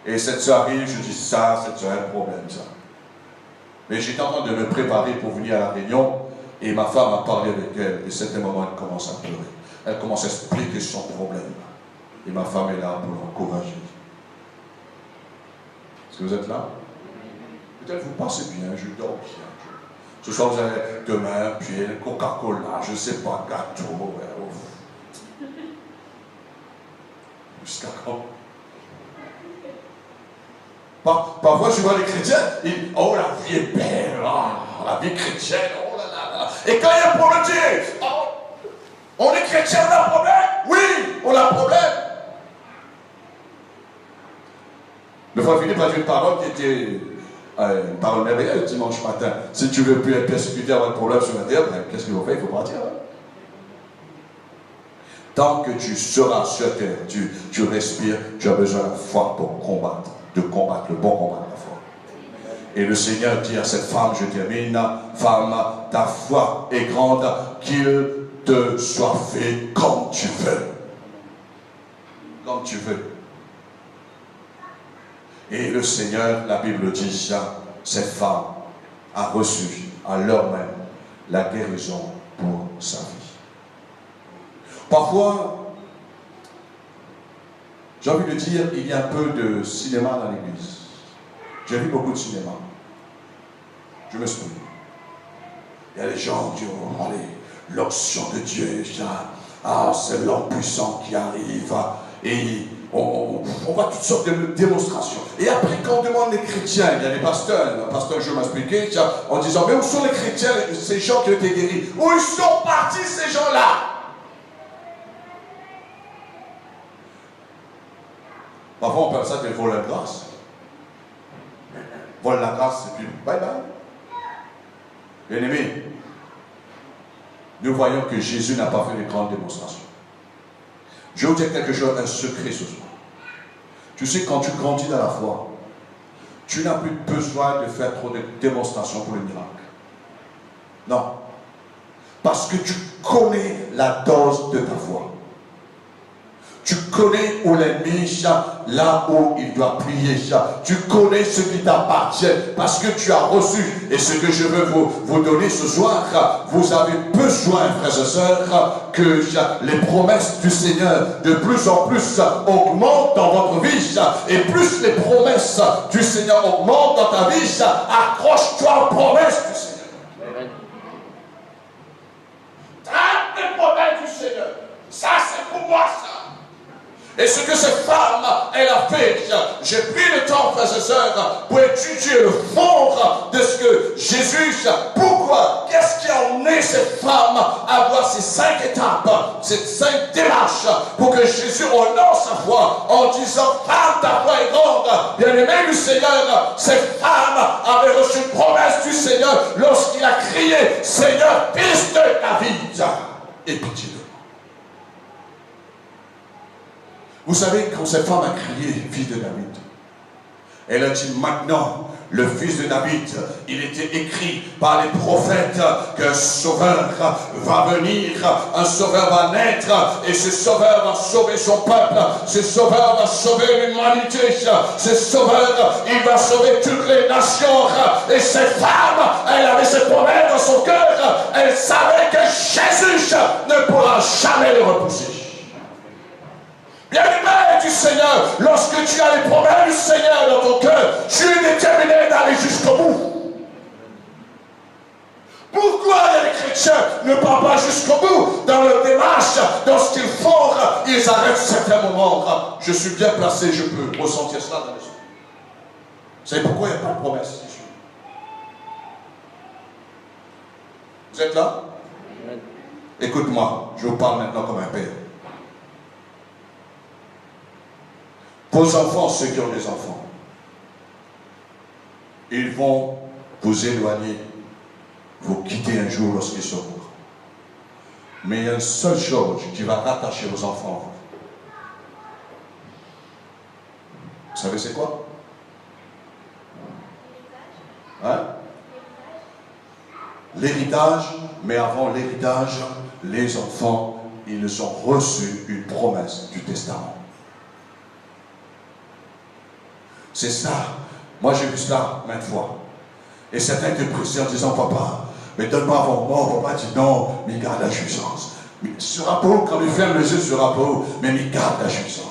Et cette soeur arrive, je dis ça, cette soeur a un problème, ça. Mais j'étais en train de me préparer pour venir à la réunion, et ma femme a parlé avec elle, et c'était un moment, elle commence à pleurer. Elle commence à expliquer son problème. Et ma femme est là pour l'encourager. Est-ce que vous êtes là? Peut-être vous pensez bien, je dors bien. Ce soir, vous avez demain, puis Coca-Cola, je ne sais pas, gâteau. Jusqu'à quand? Parfois, je vois les chrétiens, oh, la vie est belle, la vie chrétienne, oh là là là. Et quand il y a un problème, oh, on est chrétien, on a un problème? Oui, on a un problème. Le frère Philippe a dit une parole qui était une parole merveilleuse dimanche matin. Si tu veux plus être persécuté, avoir un problème sur la terre, ben, qu'est-ce qu'il faut faire? Il faut partir. Hein? Tant que tu seras sur terre, tu respires, tu as besoin de la foi pour combattre, de combattre le bon combat de la foi. Et le Seigneur dit à cette femme, je termine, femme, ta foi est grande, qu'il te soit fait comme tu veux. Comme tu veux. Et le Seigneur, la Bible dit, cette femme a reçu à l'heure même la guérison pour sa vie. Parfois, j'ai envie de dire, il y a un peu de cinéma dans l'église. J'ai vu beaucoup de cinéma. Je m'exprime. Il y a des gens qui disent, oh, allez, l'onction de Dieu, c'est l'homme puissant qui arrive. Et on voit toutes sortes de démonstrations. Et après, quand on demande les chrétiens, il y a les pasteurs, le pasteur je m'expliquais, en disant, mais où sont les chrétiens, ces gens qui ont été guéris? Où ils sont partis ces gens-là? Parfois, on pense ça qu'ils volent la grâce. Volent la grâce et puis bye bye. Bien-aimés, nous voyons que Jésus n'a pas fait de grandes démonstrations. Je vais vous dire quelque chose, un secret ce soir. Tu sais, quand tu grandis dans la foi, tu n'as plus besoin de faire trop de démonstrations pour le miracle. Non. Parce que tu connais la dose de ta foi. Tu connais où l'ennemi, là où il doit prier. Tu connais ce qui t'appartient parce que tu as reçu. Et ce que je veux vous donner ce soir, vous avez besoin, frères et sœurs, que les promesses du Seigneur de plus en plus augmentent dans votre vie. Et plus les promesses du Seigneur augmentent dans ta vie, accroche-toi aux promesses du Seigneur. Traite les promesses du Seigneur. Ça, c'est pour moi, ça. Et ce que cette femme, elle a fait, j'ai pris le temps, frères et sœurs, pour étudier le fond de ce que Jésus, pourquoi, qu'est-ce qui a emmené cette femme à avoir ces 5 étapes, ces 5 démarches, pour que Jésus honore sa foi, en disant, femme, ta foi est grande, bien-aimé du Seigneur, cette femme avait reçu une promesse du Seigneur, lorsqu'il a crié, Seigneur, fils de David, et pitié de moi. Vous savez, quand cette femme a crié, fils de David, elle a dit maintenant, le fils de David, il était écrit par les prophètes qu'un sauveur va venir, un sauveur va naître, et ce sauveur va sauver son peuple, ce sauveur va sauver l'humanité, ce sauveur, il va sauver toutes les nations. Et cette femme, elle avait cette promesse dans son cœur, elle savait que Jésus ne pourra jamais le repousser. Bien-aimé du Seigneur, lorsque tu as les promesses du Seigneur dans ton cœur, tu es déterminé d'aller jusqu'au bout. Pourquoi les chrétiens ne partent pas jusqu'au bout dans leur démarche, dans ce qu'ils font, ils arrêtent certains moments. Je suis bien placé, je peux ressentir cela dans l'esprit. Vous savez pourquoi il n'y a pas de promesse? Vous êtes là? Écoute-moi, je vous parle maintenant comme un père. Vos enfants, ceux qui ont des enfants, ils vont vous éloigner, vous quitter un jour lorsqu'ils sont morts. Mais il y a une seule chose qui va rattacher vos enfants. Vous savez c'est quoi? Hein? L'héritage, mais avant l'héritage, les enfants, ils ont reçu une promesse du testament. C'est ça. Moi, j'ai vu cela maintes fois. Et certains étaient pressés en disant, papa, mais donne-moi avant mort. Papa dit, non, mais garde la jouissance. Sur Apo, quand il ferme les yeux sur Apo, mais il garde la jouissance.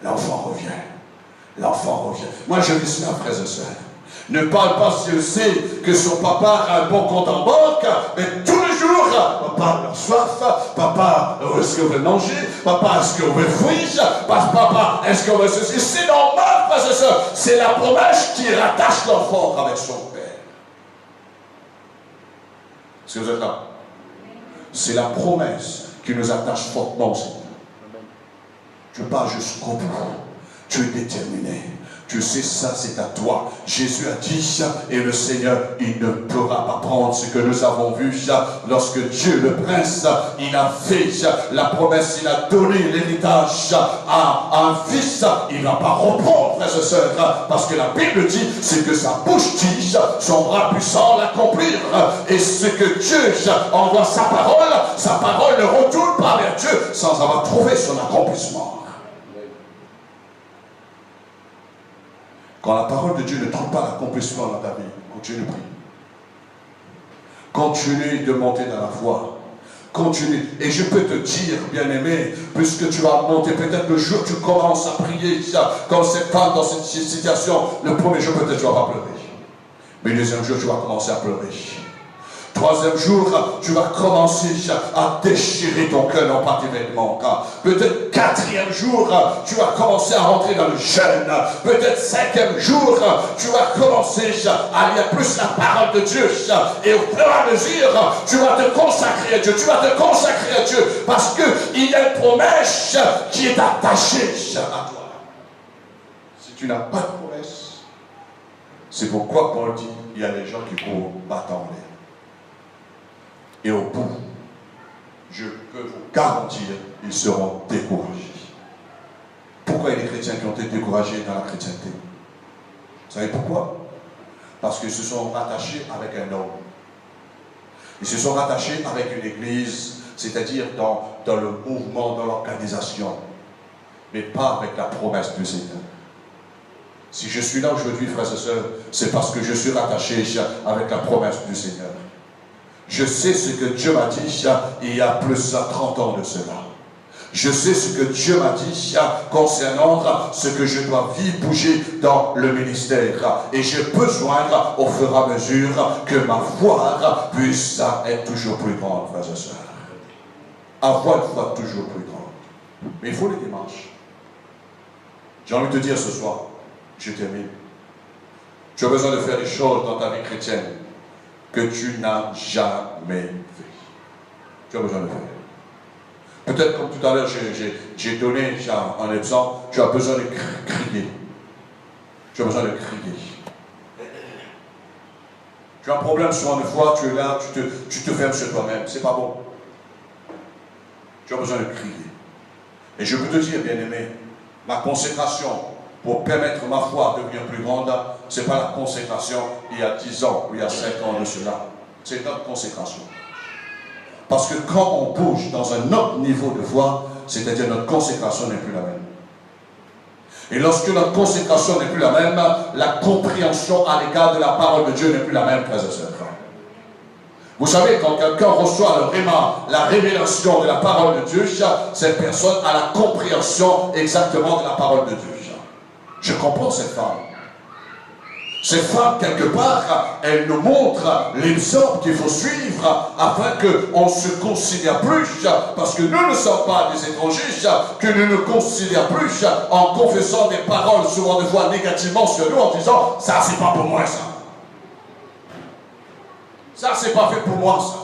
L'enfant revient. L'enfant revient. Moi, je dis cela, frères et sœurs. Ne parle pas si elle sait que son papa a un bon compte en banque, mais tous les jours, papa a soif, papa, est-ce qu'on veut manger, papa, est-ce qu'on veut fruits, papa, est-ce qu'on veut ceci. C'est normal, frères et sœurs. C'est la promesse qui rattache l'enfant avec son père. Est-ce que vous êtes là? C'est la promesse qui nous attache fortement au Seigneur. Tu pars jusqu'au bout. Tu es déterminé. Tu sais, ça c'est à toi. Jésus a dit ça et le Seigneur, il ne pourra pas prendre ce que nous avons vu ça. Lorsque Dieu, le prince, il a fait la promesse, il a donné l'héritage à un fils, il ne va pas reprendre, frères et sœurs, parce que la Bible dit, c'est que sa bouche dit, son bras puissant l'accomplir. Et ce que Dieu envoie sa parole ne retourne pas vers Dieu sans avoir trouvé son accomplissement. Quand la parole de Dieu ne trouve pas l'accomplissement dans ta vie, continue de prier. Continue de monter dans la foi. Continue. Et je peux te dire, bien-aimé, puisque tu vas monter, peut-être le jour où tu commences à prier, comme cette femme dans cette situation, le premier jour peut-être tu vas pas pleurer. Mais le deuxième jour tu vas commencer à pleurer. Troisième jour, tu vas commencer à déchirer ton cœur dans pas tes vêtements. Peut-être quatrième jour, tu vas commencer à rentrer dans le jeûne. Peut-être cinquième jour, tu vas commencer à lire plus la parole de Dieu. Et au fur et à mesure, tu vas te consacrer à Dieu. Tu vas te consacrer à Dieu parce qu'il y a une promesse qui est attachée à toi. Si tu n'as pas de promesse, c'est pourquoi Paul dit, il y a des gens qui courent battant en l'air. Et au bout, je peux vous garantir, ils seront découragés. Pourquoi il y a des chrétiens qui ont été découragés dans la chrétienté? Vous savez pourquoi? Parce qu'ils se sont rattachés avec un homme. Ils se sont rattachés avec une église, c'est-à-dire dans le mouvement, dans l'organisation, mais pas avec la promesse du Seigneur. Si je suis là aujourd'hui, frères et sœurs, c'est parce que je suis rattaché avec la promesse du Seigneur. Je sais ce que Dieu m'a dit il y a plus de 30 ans de cela. Je sais ce que Dieu m'a dit concernant ce que je dois vivre, bouger dans le ministère. Et j'ai besoin, au fur et à mesure, que ma foi puisse être toujours plus grande, frères et sœurs. Avoir une foi toujours plus grande. Mais il faut les démarches. J'ai envie de te dire ce soir, je termine. Tu as besoin de faire des choses dans ta vie chrétienne que tu n'as jamais fait. Tu as besoin de faire. Peut-être comme tout à l'heure, j'ai donné un exemple, tu as besoin de crier. Tu as besoin de crier. Tu as un problème souvent une fois, tu es là, tu te fermes sur toi-même. C'est pas bon. Tu as besoin de crier. Et je peux te dire, bien-aimé, ma consécration pour permettre ma foi de devenir plus grande, ce n'est pas la consécration il y a 10 ans ou il y a 5 ans de cela. C'est notre consécration. Parce que quand on bouge dans un autre niveau de foi, c'est-à-dire notre consécration n'est plus la même. Et lorsque notre consécration n'est plus la même, la compréhension à l'égard de la parole de Dieu n'est plus la même, frères et sœurs. Vous savez, quand quelqu'un reçoit le réma, la révélation de la parole de Dieu, cette personne a la compréhension exactement de la parole de Dieu. Je comprends cette femme. Cette femme, quelque part, elle nous montre l'exemple qu'il faut suivre afin qu'on ne se considère plus, parce que nous ne sommes pas des étrangers, que nous ne considère plus en confessant des paroles souvent de fois négativement sur nous en disant « ça c'est pas pour moi ça ». Ça c'est pas fait pour moi ça.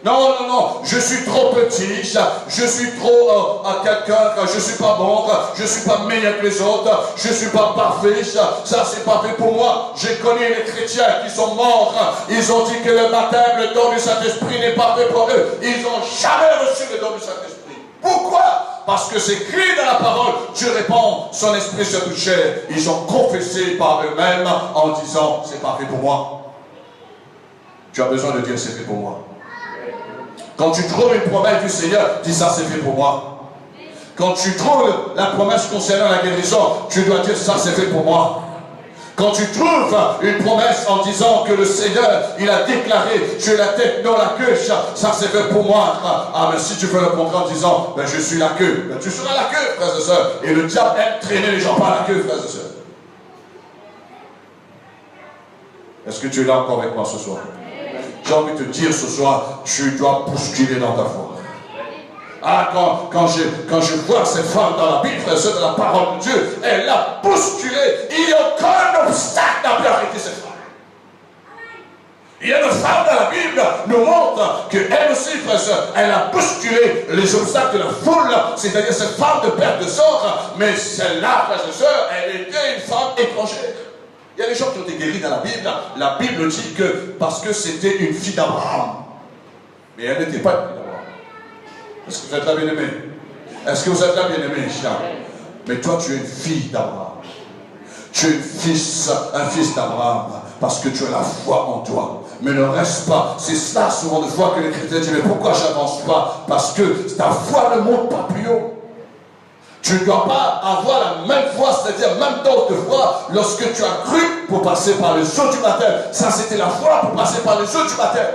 Non, non, non, je suis trop petit, je suis trop quelqu'un, je suis pas bon, je suis pas meilleur que les autres, je suis pas parfait, ça c'est pas fait pour moi. J'ai connu les chrétiens qui sont morts, ils ont dit que le baptême, le don du Saint-Esprit n'est pas fait pour eux. Ils n'ont jamais reçu le don du Saint-Esprit. Pourquoi? Parce que c'est écrit dans la parole, Dieu répand son esprit sur toute chair. Ils ont confessé par eux-mêmes en disant, c'est pas fait pour moi. Tu as besoin de dire, c'est fait pour moi. Quand tu trouves une promesse du Seigneur, dis ça c'est fait pour moi. Quand tu trouves la promesse concernant la guérison, tu dois dire ça c'est fait pour moi. Quand tu trouves une promesse en disant que le Seigneur, il a déclaré, tu es la tête, non la queue, ça c'est fait pour moi. Ah, mais si tu fais le contraire en disant, ben je suis la queue, ben tu seras la queue, frères et sœurs. Et le diable aime traîner les gens par la queue, frères et sœurs. Est-ce que tu es là encore avec moi ce soir? J'ai envie de te dire ce soir, tu dois bousculer dans ta foi. Ah, quand je vois cette femme dans la Bible, frère et sœurs, dans la parole de Dieu, elle l'a bousculée. Il n'y a aucun obstacle n'a pu arrêter cette femme. Il y a une femme dans la Bible nous montre qu'elle aussi, frère et sœurs, elle a bousculé les obstacles de la foule, c'est-à-dire cette femme de perte de sort, mais celle-là, frère et sœurs, elle était une femme étrangère. Il y a des gens qui ont été guéris dans la Bible dit que parce que c'était une fille d'Abraham. Mais elle n'était pas une fille d'Abraham. Est-ce que vous êtes là, bien-aimé? Est-ce que vous êtes là, bien-aimé, Charles? Mais toi, tu es une fille d'Abraham. Tu es un fils d'Abraham parce que tu as la foi en toi. Mais ne reste pas. C'est ça, souvent de fois que les chrétiens disent, mais pourquoi j'avance pas? Parce que ta foi ne monte pas plus haut. Tu ne dois pas avoir la même foi, c'est-à-dire même temps de foi, lorsque tu as cru pour passer par les eaux du baptême. Ça, c'était la foi pour passer par les eaux du baptême.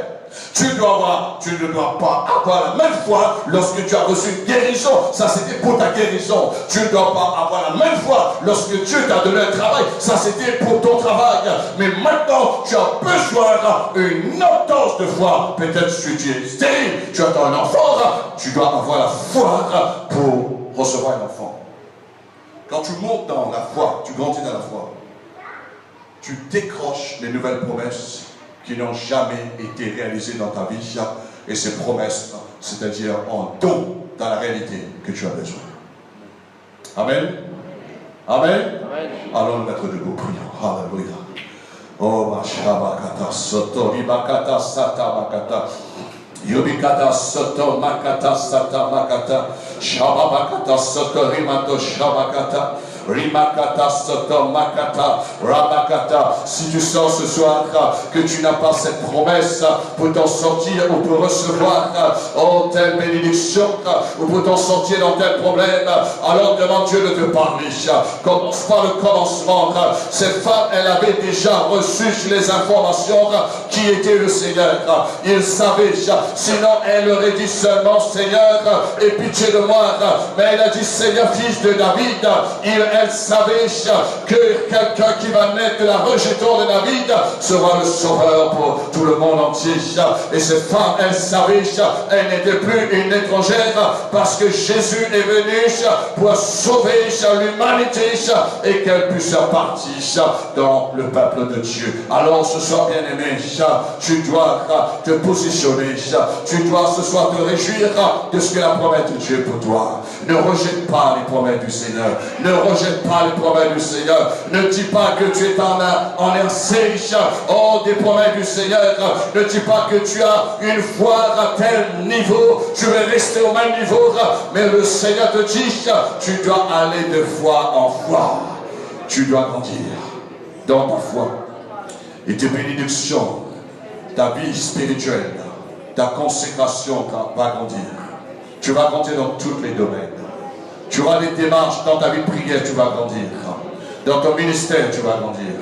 Tu ne dois pas avoir la même foi lorsque tu as reçu une guérison. Ça, c'était pour ta guérison. Tu ne dois pas avoir la même foi lorsque Dieu t'a donné un travail. Ça, c'était pour ton travail. Mais maintenant, tu as besoin d'une autre dose de foi. Peut-être que tu es stérile, tu attends un enfant. Tu dois avoir la foi pour recevoir un enfant. Quand tu montes dans la foi, tu grandis dans la foi, tu décroches les nouvelles promesses qui n'ont jamais été réalisées dans ta vie, et ces promesses, c'est-à-dire en don dans la réalité que tu as besoin. Amen. Amen. Amen. Allons nous mettre debout, prions. Alléluia. Oh, ma shabakata soto, ribakata sata makata. Yubikata soto makata sata makata. Shabakata soto rimato shabakata. Rimakata soto makata rabakata. Si tu sens ce soir que tu n'as pas cette promesse pour t'en sortir ou pour recevoir telle bénédiction ou pour t'en sortir dans tel problème, alors demande Dieu de te parler. Commence par le commencement. Cette femme, elle avait déjà reçu les informations qui était le Seigneur. Il savait, sinon elle aurait dit seulement Seigneur, aie pitié de moi. Mais elle a dit Seigneur, fils de David. Elle savait que quelqu'un qui va naître de la rejeton de David sera le sauveur pour tout le monde entier. Et cette femme, elle savait, elle n'était plus une étrangère parce que Jésus est venu pour sauver l'humanité et qu'elle puisse partir dans le peuple de Dieu. Alors ce soir, bien-aimé, tu dois te positionner, tu dois ce soir te réjouir de ce que la promesse de Dieu pour toi. Ne rejette pas les promesses du Seigneur. Ne rejette pas les promesses du Seigneur. Ne dis pas que tu es en RC, des promesses du Seigneur. Ne dis pas que tu as une foi à tel niveau, tu veux rester au même niveau. Mais le Seigneur te dit, tu dois aller de foi en foi. Tu dois grandir dans ta foi. Et tes bénédictions, ta vie spirituelle, ta consécration va grandir. Tu vas grandir dans tous les domaines. Tu auras des démarches dans ta vie de prière, tu vas grandir. Dans ton ministère, tu vas grandir.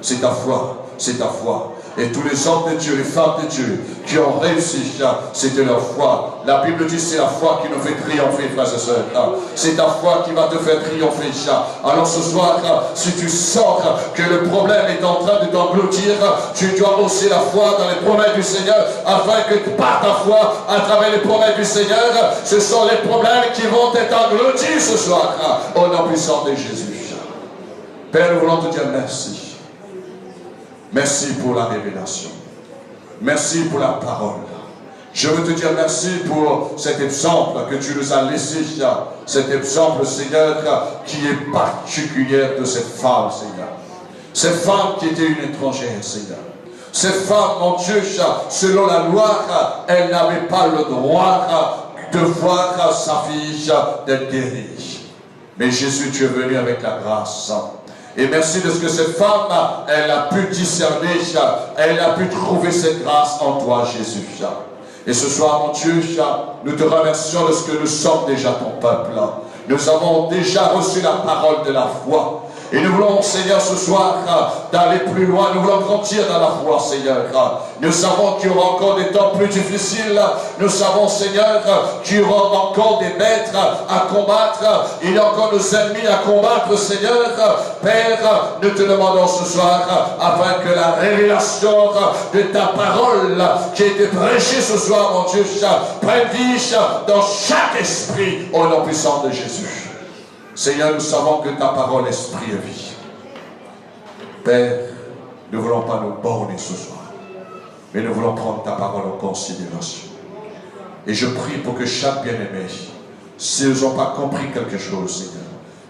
C'est ta foi, c'est ta foi. Et tous les hommes de Dieu, les femmes de Dieu qui ont réussi, c'était leur foi. La Bible dit c'est la foi qui nous fait triompher, frères et sœurs. C'est ta foi qui va te faire triompher. Alors ce soir, si tu sens que le problème est en train de t'engloutir, tu dois hausser la foi dans les promesses du Seigneur, afin que par ta foi, à travers les promesses du Seigneur, ce sont les problèmes qui vont être engloutis ce soir, au nom puissant de Jésus. Père, nous voulons te dire merci. Merci pour la révélation. Merci pour la parole. Je veux te dire merci pour cet exemple que tu nous as laissé, cet exemple, Seigneur, qui est particulier de cette femme, Seigneur. Cette femme qui était une étrangère, Seigneur. Cette femme, mon Dieu, selon la loi, elle n'avait pas le droit de voir sa fille d'être guérie. Mais Jésus, tu es venu avec la grâce. Et merci de ce que cette femme, elle a pu discerner, elle a pu trouver cette grâce en toi, Jésus. Et ce soir, mon Dieu, nous te remercions de ce que nous sommes déjà ton peuple. Nous avons déjà reçu la parole de la foi. Et nous voulons, Seigneur, ce soir, d'aller plus loin. Nous voulons grandir dans la foi, Seigneur. Nous savons qu'il y aura encore des temps plus difficiles. Nous savons, Seigneur, qu'il y aura encore des maîtres à combattre. Il y a encore nos ennemis à combattre, Seigneur. Père, nous te demandons ce soir, afin que la révélation de ta parole qui a été prêchée ce soir, mon Dieu, prenne vie dans chaque esprit, au nom puissant de Jésus. Seigneur, nous savons que ta parole est esprit et vie. Père, nous ne voulons pas nous borner ce soir, mais nous voulons prendre ta parole en considération. Et je prie pour que chaque bien-aimé, s'ils n'ont pas compris quelque chose, Seigneur,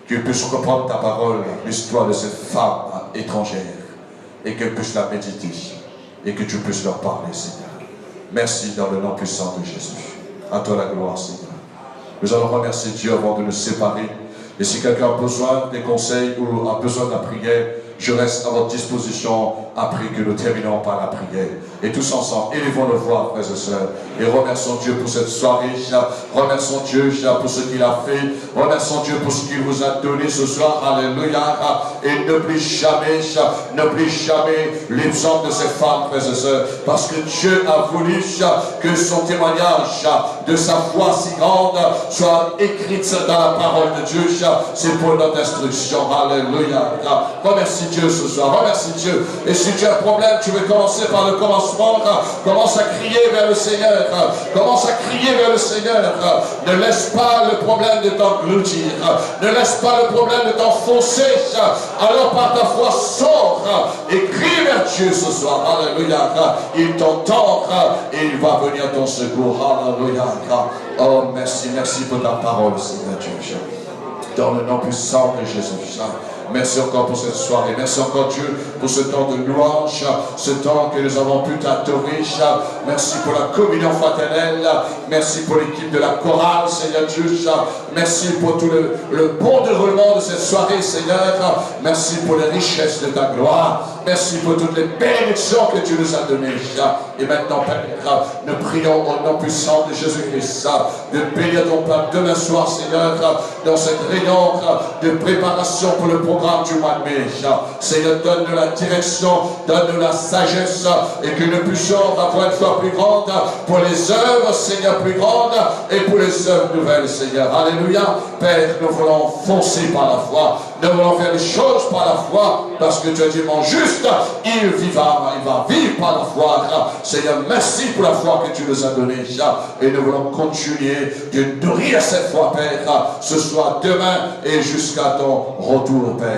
qu'ils puissent reprendre ta parole, l'histoire de cette femme étrangère, et qu'elle puisse la méditer, et que tu puisses leur parler, Seigneur. Merci dans le nom puissant de Jésus. À toi la gloire, Seigneur. Nous allons remercier Dieu avant de nous séparer. Et si quelqu'un a besoin des conseils ou a besoin de la prière, je reste à votre disposition après que nous terminons par la prière. Et tous ensemble, élevons nos voix, frères et sœurs, et remercions Dieu pour cette soirée. Remercions Dieu pour ce qu'il a fait. Remercions Dieu pour ce qu'il vous a donné ce soir. Alléluia. Et n'oublie jamais l'exemple de cette femme, frères et sœurs, parce que Dieu a voulu que son témoignage de sa foi si grande soit écrit dans la parole de Dieu. C'est pour notre instruction. Alléluia. Remercie Dieu ce soir. Remercie Dieu. Et si tu as un problème, tu veux commencer par le commencement. Commence à crier vers le Seigneur. Commence à crier vers le Seigneur. Ne laisse pas le problème de t'engloutir. Ne laisse pas le problème de t'enfoncer. Alors par ta foi, sors et crie vers Dieu ce soir. Alléluia. Il t'entend et il va venir à ton secours. Alléluia. Oh, merci, merci pour ta parole, Seigneur Dieu. Dans le nom puissant de Jésus. Merci encore pour cette soirée. Merci encore Dieu pour ce temps de louange, ce temps que nous avons pu t'adorer. Merci pour la communion fraternelle. Merci pour l'équipe de la chorale, Seigneur Dieu. Merci pour tout le bon déroulement de cette soirée, Seigneur. Merci pour les richesses de ta gloire. Merci pour toutes les bénédictions que tu nous as données. Et maintenant, Père, nous prions au nom puissant de Jésus-Christ de bénir ton peuple demain soir, Seigneur, dans cette réunion de préparation pour le programme du mois de mai. Seigneur, donne-nous la direction, donne-nous la sagesse et que nous puissions avoir une foi plus grande pour les œuvres, Seigneur, plus grandes et pour les œuvres nouvelles, Seigneur. Alléluia. Père, nous voulons foncer par la foi. Nous voulons faire les choses par la foi parce que tu as dit, mon juste, il va vivre par la foi. Seigneur, merci pour la foi que tu nous as donnée. Et nous voulons continuer de nourrir cette foi, Père, ce soir, demain et jusqu'à ton retour, Père.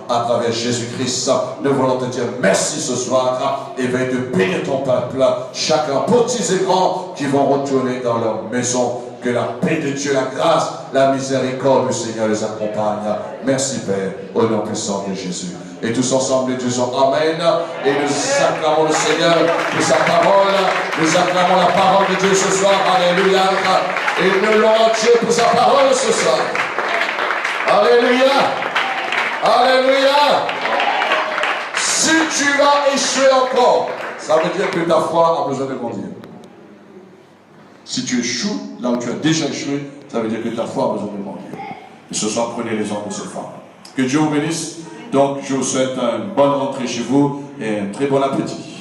À travers Jésus-Christ, nous voulons te dire merci ce soir et veille de bénir ton peuple, chacun, petits et grands, qui vont retourner dans leur maison. Que la paix de Dieu, la grâce, la miséricorde du Seigneur les accompagne. Merci Père, au nom puissant de Jésus. Et tous ensemble, nous disons Amen. Et nous acclamons le Seigneur pour sa parole. Nous acclamons la parole de Dieu ce soir. Alléluia. Et nous louons Dieu pour sa parole ce soir. Alléluia. Alléluia. Si tu vas échouer encore, ça veut dire que ta foi a besoin de grandir. Si tu échoues, là où tu as déjà échoué, ça veut dire que ta foi a besoin de grandir. Et ce soir, prenez les ordres de cette femme. Que Dieu vous bénisse. Donc, je vous souhaite une bonne rentrée chez vous et un très bon appétit.